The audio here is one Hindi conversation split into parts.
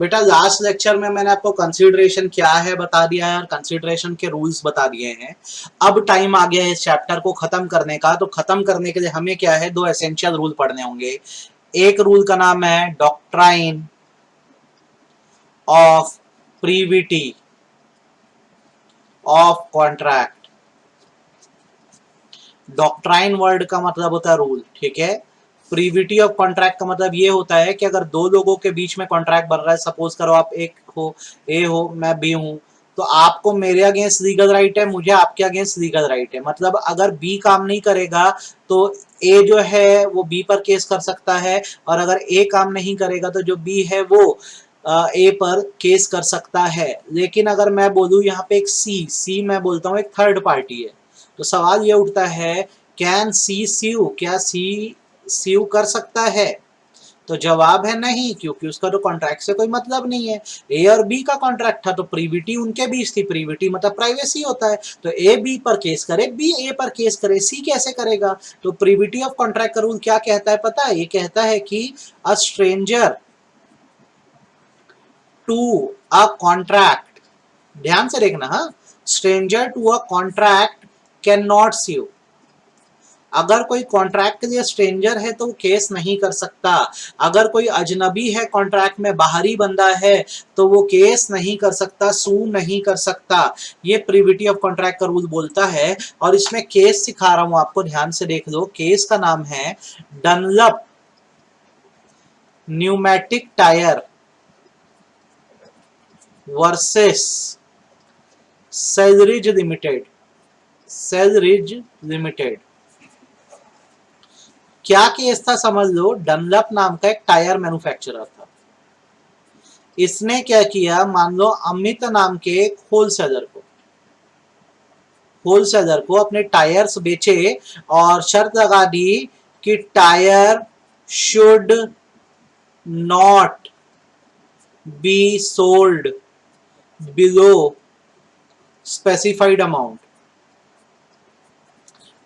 बेटा लास्ट लेक्चर में मैंने आपको कंसीडरेशन क्या है बता दिया है और कंसीडरेशन के रूल्स बता दिए हैं। अब टाइम आ गया है इस चैप्टर को खत्म करने का। तो खत्म करने के लिए हमें क्या है, दो एसेंशियल रूल पढ़ने होंगे। एक रूल का नाम है doctrine of privity of contract. Doctrine word का मतलब होता है रूल, ठीक है। प्रीविटी ऑफ कॉन्ट्रैक्ट का मतलब ये होता है कि अगर दो लोगों के बीच में कॉन्ट्रैक्ट बन रहा है, सपोज करो आप एक हो, ए हो, मैं बी हूं, तो आपको मेरे अगेंस्ट लीगल राइट है, मुझे आपके अगेंस्ट लीगल राइट है। मतलब अगर बी काम नहीं करेगा तो ए जो है वो बी पर केस कर सकता है, और अगर ए काम नहीं करेगा तो जो बी है वो ए पर केस कर सकता है। लेकिन अगर मैं बोलूं यहाँ पे एक सी मैं बोलता हूँ एक थर्ड पार्टी है, तो सवाल ये उठता है कैन सी सीव, क्या सी सीव कर सकता है? तो जवाब है नहीं, क्योंकि उसका तो कॉन्ट्रैक्ट से कोई मतलब नहीं है। ए और बी का कॉन्ट्रैक्ट था तो प्रीविटी उनके बीच थी, प्रीविटी मतलब प्राइवेसी होता है। तो ए बी पर केस करे, बी ए पर केस करे, सी कैसे करेगा? तो प्रीविटी ऑफ कॉन्ट्रैक्ट का रूल क्या कहता है पता है? ये कहता है कि a stranger to a contract, ध्यान से देखना, हाँ, stranger to a contract can not sue. अगर कोई कॉन्ट्रैक्ट के लिए स्ट्रेंजर है तो वो केस नहीं कर सकता। अगर कोई अजनबी है, कॉन्ट्रैक्ट में बाहरी बंदा है, तो वो केस नहीं कर सकता, सू नहीं कर सकता। ये प्रीविटी ऑफ कॉन्ट्रैक्ट का रूल बोलता है। और इसमें केस सिखा रहा हूं आपको, ध्यान से देख लो। केस का नाम है Dunlop pneumatic tyre versus Selfridge Limited. Selfridge Limited क्या केस था समझ लो। डनलप नाम का एक टायर मैन्युफैक्चरर था। इसने क्या किया, मान लो अमित नाम के एक होलसेलर को अपने टायर्स बेचे और शर्त लगा दी कि tyre should not be sold below specified amount.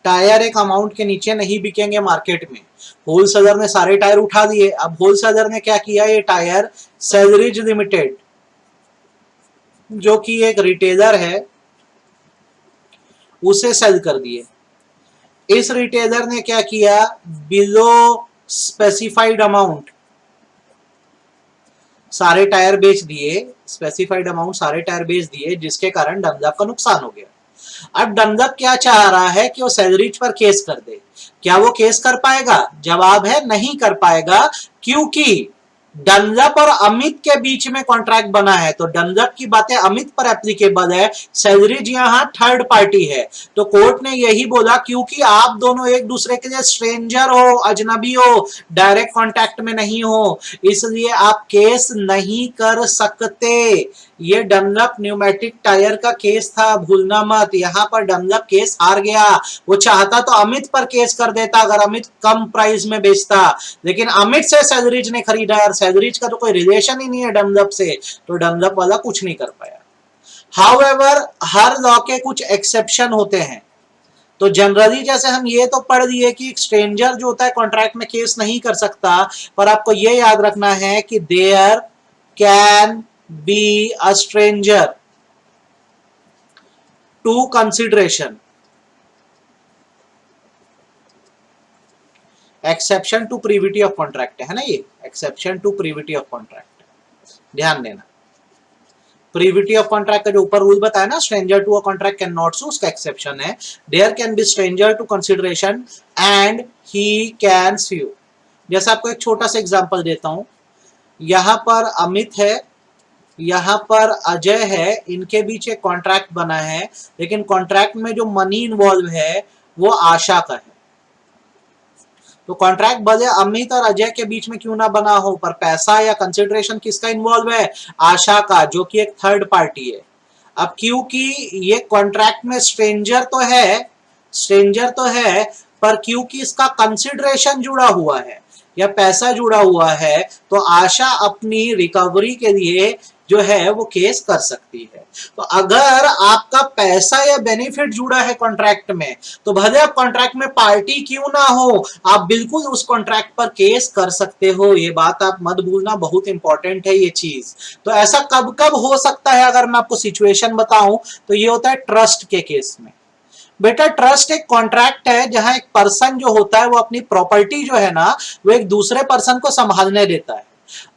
Tyre एक अमाउंट के नीचे नहीं बिकेंगे मार्केट में। होलसेलर ने सारे टायर उठा दिए। अब होलसेलर ने क्या किया, ये टायर सेलरिज लिमिटेड जो कि एक रिटेलर है उसे सेल कर दिए। इस रिटेलर ने क्या किया, बिलो स्पेसिफाइड अमाउंट सारे टायर बेच दिए। स्पेसिफाइड अमाउंट सारे टायर बेच दिए, जिसके कारण डनलप का नुकसान हो गया। अब डनलप क्या चाह रहा है कि वो सेलरिज पर केस कर दे। क्या वो केस कर पाएगा? जवाब है नहीं कर पाएगा, क्योंकि डनलप और अमित के बीच में कॉन्ट्रैक्ट बना है। तो डनलप की बातें अमित पर एप्लीकेबल है, सेलरिज यहां थर्ड पार्टी है। तो कोर्ट ने यही बोला, क्योंकि आप दोनों एक दूसरे के लिए स्ट्रेंजर हो, अजनबी हो, डायरेक्ट कॉन्टैक्ट में नहीं हो, इसलिए आप केस नहीं कर सकते। ये डनलप न्यूमेटिक टायर का केस था, भूलना मत। यहां पर डनलप केस हार गया। वो चाहता तो अमित पर केस कर देता अगर अमित कम प्राइस में बेचता, लेकिन अमित से सेलरिज ने खरीदा और सेलरिज का तो कोई रिलेशन ही नहीं है डनलप से, तो डनलप वाला कुछ नहीं कर पाया। हाउएवर हर लॉ के कुछ एक्सेप्शन होते हैं। तो जनरली जैसे हम ये तो पढ़ लिए कि स्ट्रेंजर जो होता है कॉन्ट्रैक्ट में केस नहीं कर सकता, पर आपको ये याद रखना है कि there can be a stranger to consideration. Exception to privity of contract है ना, ये exception to privity of contract, ध्यान देना। प्रीविटी ऑफ कॉन्ट्रैक्ट का जो ऊपर रूल बताया ना, stranger to a contract can not sue, उसका एक्सेप्शन है there can be stranger to consideration and he can sue. जैसे आपको एक छोटा सा एग्जांपल देता हूं। यहां पर अमित है, यहां पर अजय है, इनके बीच एक कॉन्ट्रैक्ट बना है, लेकिन कॉन्ट्रैक्ट में जो मनी इन्वॉल्व है वो आशा का है। तो कॉन्ट्रैक्ट भले अमित और अजय के बीच में क्यों ना बना हो, पर पैसा या कंसिडरेशन किसका इन्वॉल्व है? आशा का, जो कि एक थर्ड पार्टी है। अब क्योंकि ये कॉन्ट्रैक्ट में स्ट्रेंजर तो है, पर क्योंकि इसका कंसिडरेशन जुड़ा हुआ है या पैसा जुड़ा हुआ है, तो आशा अपनी रिकवरी के लिए जो है वो केस कर सकती है। तो अगर आपका पैसा या बेनिफिट जुड़ा है कॉन्ट्रैक्ट में, तो भले आप कॉन्ट्रैक्ट में पार्टी क्यों ना हो, आप बिल्कुल उस कॉन्ट्रैक्ट पर केस कर सकते हो। ये बात आप मत भूलना, बहुत इंपॉर्टेंट है ये चीज। तो ऐसा कब कब हो सकता है, अगर मैं आपको सिचुएशन बताऊं, तो ये होता है ट्रस्ट के केस में। बेटा ट्रस्ट एक कॉन्ट्रैक्ट है जहां एक पर्सन जो होता है वो अपनी प्रॉपर्टी जो है ना, वो एक दूसरे पर्सन को संभालने देता है,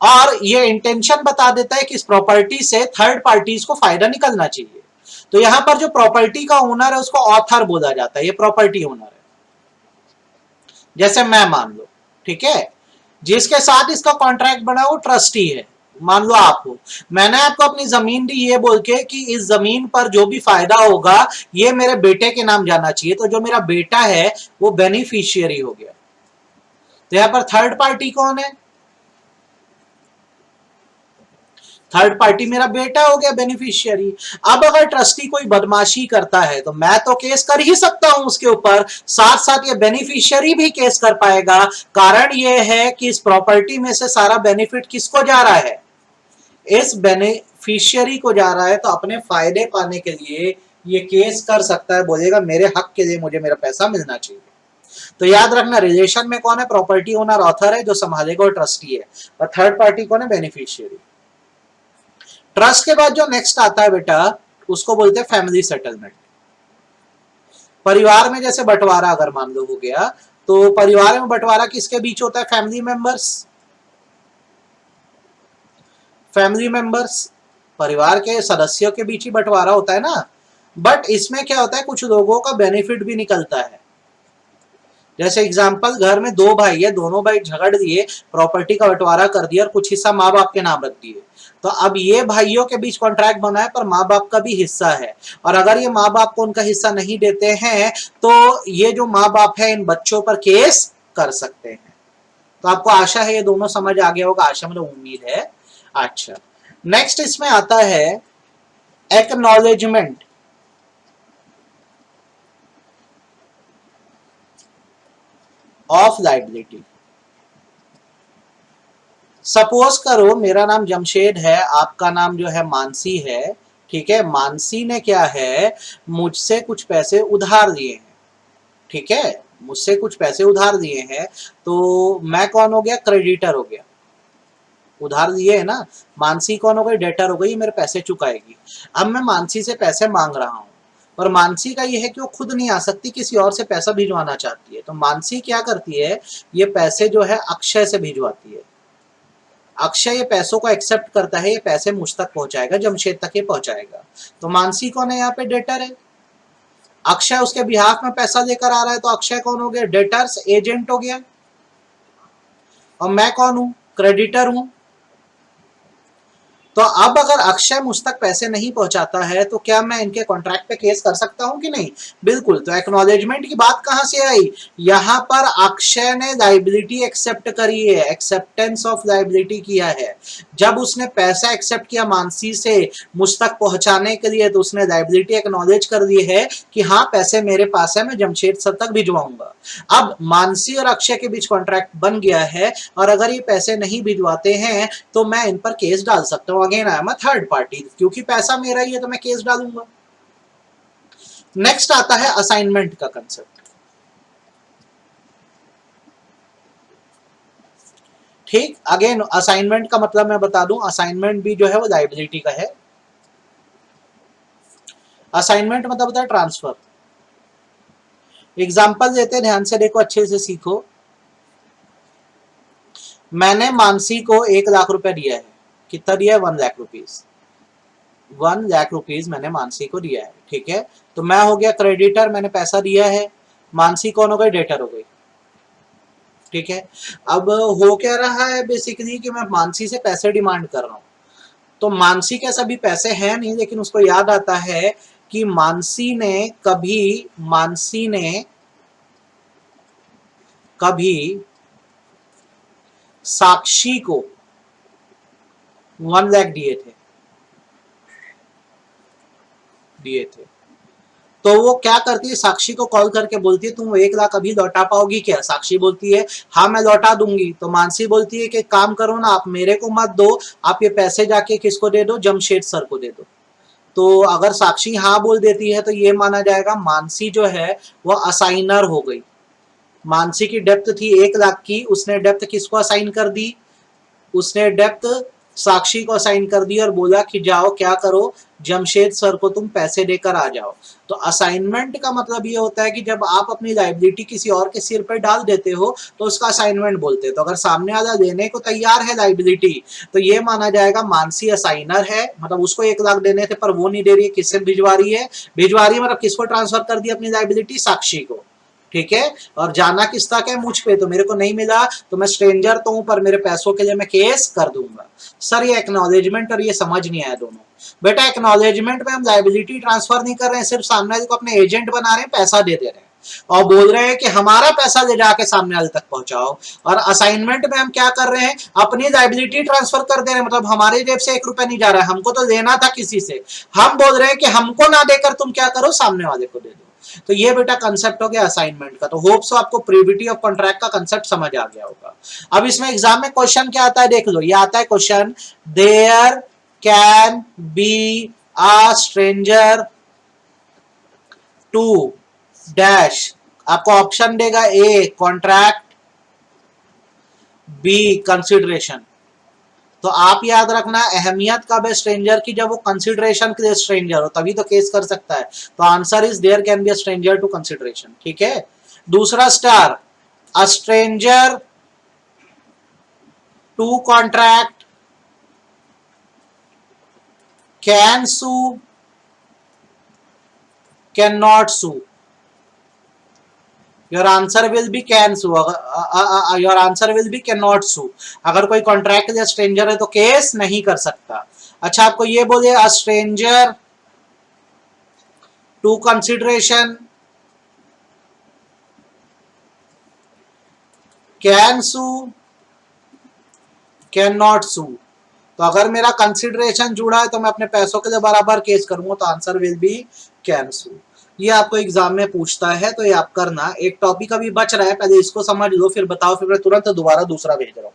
और ये इंटेंशन बता देता है कि इस प्रॉपर्टी से थर्ड पार्टीज को फायदा निकलना चाहिए। तो यहां पर जो प्रॉपर्टी का ओनर है उसको ऑथर बोला जाता है, ये प्रॉपर्टी ओनर है। जैसे मैं मान लो, ठीक है, जिसके साथ इसका कॉन्ट्रैक्ट बना वो ट्रस्टी है, मान लो आप हो। मैंने आपको अपनी जमीन दी ये बोल के कि इस जमीन पर जो भी फायदा होगा ये मेरे बेटे के नाम जाना चाहिए, तो जो मेरा बेटा है वो बेनिफिशियरी हो गया। तो यहां पर थर्ड पार्टी कौन है? थर्ड पार्टी मेरा बेटा हो गया बेनिफिशियरी। अब अगर ट्रस्टी कोई बदमाशी करता है तो मैं तो केस कर ही सकता हूं उसके ऊपर, साथ साथ ये बेनिफिशियरी भी केस कर पाएगा। कारण ये है कि इस प्रॉपर्टी में से सारा बेनिफिट किसको जा रहा है? इस बेनिफिशियरी को जा रहा है। तो अपने फायदे पाने के लिए ये केस कर सकता है, बोलेगा मेरे हक के लिए मुझे मेरा पैसा मिलना चाहिए। तो याद रखना, रिलेशन में कौन है? प्रॉपर्टी ओनर ऑथर है जो संभालेगा, और ट्रस्टी है। और थर्ड पार्टी कौन है? बेनिफिशियरी। ट्रस्ट के बाद जो नेक्स्ट आता है बेटा, उसको बोलते हैं फैमिली सेटलमेंट। परिवार में जैसे बंटवारा अगर मान लो हो गया, तो परिवार में बंटवारा किसके बीच होता है? Family members. फैमिली मेंबर्स, परिवार के सदस्यों के बीच ही बंटवारा होता है ना। बट इसमें क्या होता है, कुछ लोगों का बेनिफिट भी निकलता है। जैसे एग्जांपल, घर में दो भाई है, दोनों भाई झगड़ दिए, प्रॉपर्टी का बंटवारा कर दिया और कुछ हिस्सा माँ बाप के नाम रख दिए। तो अब ये भाइयों के बीच कॉन्ट्रैक्ट बना है, पर माँ बाप का भी हिस्सा है, और अगर ये माँ बाप को उनका हिस्सा नहीं देते हैं तो ये जो माँ बाप है इन बच्चों पर केस कर सकते हैं। तो आपको आशा है ये दोनों समझ आ गया होगा, आशा मतलब उम्मीद है। अच्छा, नेक्स्ट इसमें आता है एक्नॉलेजमेंट ऑफ लाइबिलिटी। सपोज करो मेरा नाम जमशेद है, आपका नाम जो है मानसी है, ठीक है। मानसी ने क्या है, मुझसे कुछ पैसे उधार लिए हैं, ठीक है, मुझसे कुछ पैसे उधार दिए हैं। तो मैं कौन हो गया? क्रेडिटर हो गया। उधार दिए है ना, मानसी कौन हो गई? डेटर हो गई, मेरे पैसे चुकाएगी। अब मैं मानसी से पैसे मांग रहा हूं, पर मानसी का ये है कि वो खुद नहीं आ सकती, किसी और से पैसा भिजवाना चाहती है। तो मानसी क्या करती है, ये पैसे जो है अक्षय से भिजवाती है। अक्षय ये पैसों को एक्सेप्ट करता है, ये पैसे मुझ तक पहुंचाएगा, जमशेद तक ये पहुंचाएगा। तो मानसी कौन है? यहाँ पे डेटर है। अक्षय उसके बिहाफ में पैसा लेकर आ रहा है, तो अक्षय कौन हो गया? डेटर्स एजेंट हो गया। और मैं कौन हूं? क्रेडिटर हूं। तो अब अगर अक्षय मुझ तक पैसे नहीं पहुंचाता है तो क्या मैं इनके कॉन्ट्रैक्ट पे केस कर सकता हूं कि नहीं? बिल्कुल। तो एक्नॉलेजमेंट की बात कहां से आई? यहां पर अक्षय ने लाइबिलिटी एक्सेप्ट करी है, एक्सेप्टेंस ऑफ लाइबिलिटी किया है। जब उसने पैसा एक्सेप्ट किया मानसी से मुझ तक पहुंचाने के लिए, तो उसने लाइबिलिटी एक्नॉलेज कर दी है कि हाँ पैसे मेरे पास है, मैं जमशेद सर तक भिजवाऊंगा। अब मानसी और अक्षय के बीच कॉन्ट्रैक्ट बन गया है, और अगर ये पैसे नहीं भिजवाते हैं तो मैं इन पर केस डाल सकता हूं। Again I am a third party, क्योंकि पैसा मेरा ही है तो मैं केस डालूंगा। नेक्स्ट आता है असाइनमेंट का कंसेप्ट। ठीक, अगेन असाइनमेंट का मतलब मैं बता दूं, असाइनमेंट भी जो है वो लाइबिलिटी का है। असाइनमेंट मतलब होता है ट्रांसफर। एग्जाम्पल देते हैं, ध्यान से देखो, अच्छे से सीखो। मैंने मानसी को 1 लाख रुपए दिया है। कितना दिया है? 1 लाख रुपीज। 1 लाख रुपीज मैंने मानसी को दिया है, ठीक है। तो मैं हो गया क्रेडिटर, मैंने पैसा दिया है। मानसी कौन हो गई? डेटर हो गई, ठीक है। अब हो क्या रहा है बेसिकली कि मैं मानसी से पैसे डिमांड कर रहा हूं। तो मानसी के सभी पैसे हैं नहीं, लेकिन उसको याद आता है कि मानसी ने कभी साक्षी को 1 लाख दिए थे। तो वो क्या करती है, साक्षी को कॉल करके बोलती है तुम 1 लाख अभी लौटा पाओगी क्या? साक्षी बोलती है हाँ मैं लौटा दूंगी। तो मानसी बोलती है कि काम करो ना, आप मेरे को मत दो, आप ये पैसे जाके किसको दे दो, जमशेद सर को दे दो। तो अगर साक्षी हाँ बोल देती है तो ये माना जाएगा मानसी जो है वो असाइनर हो गई। मानसी की डेप्थ थी 1 लाख की, उसने डेप्थ किसको असाइन कर दी, उसने डेप्थ साक्षी को असाइन कर दी और बोला कि जाओ क्या करो, जमशेद सर को तुम पैसे देकर आ जाओ। तो असाइनमेंट का मतलब ये होता है कि जब आप अपनी लाइबिलिटी किसी और के सिर पर डाल देते हो तो उसका असाइनमेंट बोलते हैं। तो अगर सामने वाला देने को तैयार है लाइबिलिटी तो ये माना जाएगा मानसी असाइनर है, मतलब उसको 1 लाख देने थे पर वो नहीं दे रही है, किससे भिजवा रही है, भिजवा रही है मतलब किसको ट्रांसफर कर दी अपनी लाइबिलिटी, साक्षी को। ठीक है, और जाना किस तक है, मुझ पे, तो मेरे को नहीं मिला तो मैं स्ट्रेंजर तो हूं पर मेरे पैसों के लिए मैं केस कर दूंगा। सर ये एक्नॉलेजमेंट और ये समझ नहीं आया दोनों। बेटा एक्नॉलेजमेंट में हम लाइबिलिटी ट्रांसफर नहीं कर रहे हैं, सिर्फ सामने वाले को अपने एजेंट बना रहे हैं, पैसा दे दे रहे हैं और बोल रहे हैं कि हमारा पैसा ले जाके सामने वाले तक पहुंचाओ। और असाइनमेंट में हम क्या कर रहे हैं, अपनी लाइबिलिटी ट्रांसफर कर दे रहे हैं, मतलब हमारी जेब से 1 रुपया नहीं जा रहा है, हमको तो लेना था किसी से, हम बोल रहे हैं कि हमको ना देकर तुम क्या करो, सामने वाले को दे दो। तो ये बेटा कंसेप्ट हो गया असाइनमेंट का। तो होप सो आपको प्रीविटी ऑफ कॉन्ट्रैक्ट का कंसेप्ट समझ आ गया होगा। अब इसमें एग्जाम में क्वेश्चन क्या आता है देख लो, ये आता है question, there can be a stranger to dash, आपको ऑप्शन देगा ए कॉन्ट्रैक्ट, बी कंसिडरेशन। तो आप याद रखना अहमियत कब है स्ट्रेंजर की, जब वो कंसिडरेशन के लिए स्ट्रेंजर हो तभी तो केस कर सकता है। तो answer is there can be a stranger to consideration. ठीक है, दूसरा star, a stranger to contract can sue, can not sue. Your answer will be can sue, your answer will be can not sue. अगर कोई कॉन्ट्रैक्ट या स्ट्रेंजर है तो केस नहीं कर सकता। अच्छा आपको ये बोले a stranger to consideration can sue, can not sue. तो अगर मेरा कंसिडरेशन जुड़ा है तो मैं अपने पैसों के लिए बराबर केस करूंगा, तो answer will be can sue. ये आपको एग्जाम में पूछता है तो ये आप करना। एक टॉपिक अभी बच रहा है, पहले इसको समझ लो फिर बताओ, फिर मैं तुरंत दोबारा दूसरा भेज रहा हूं।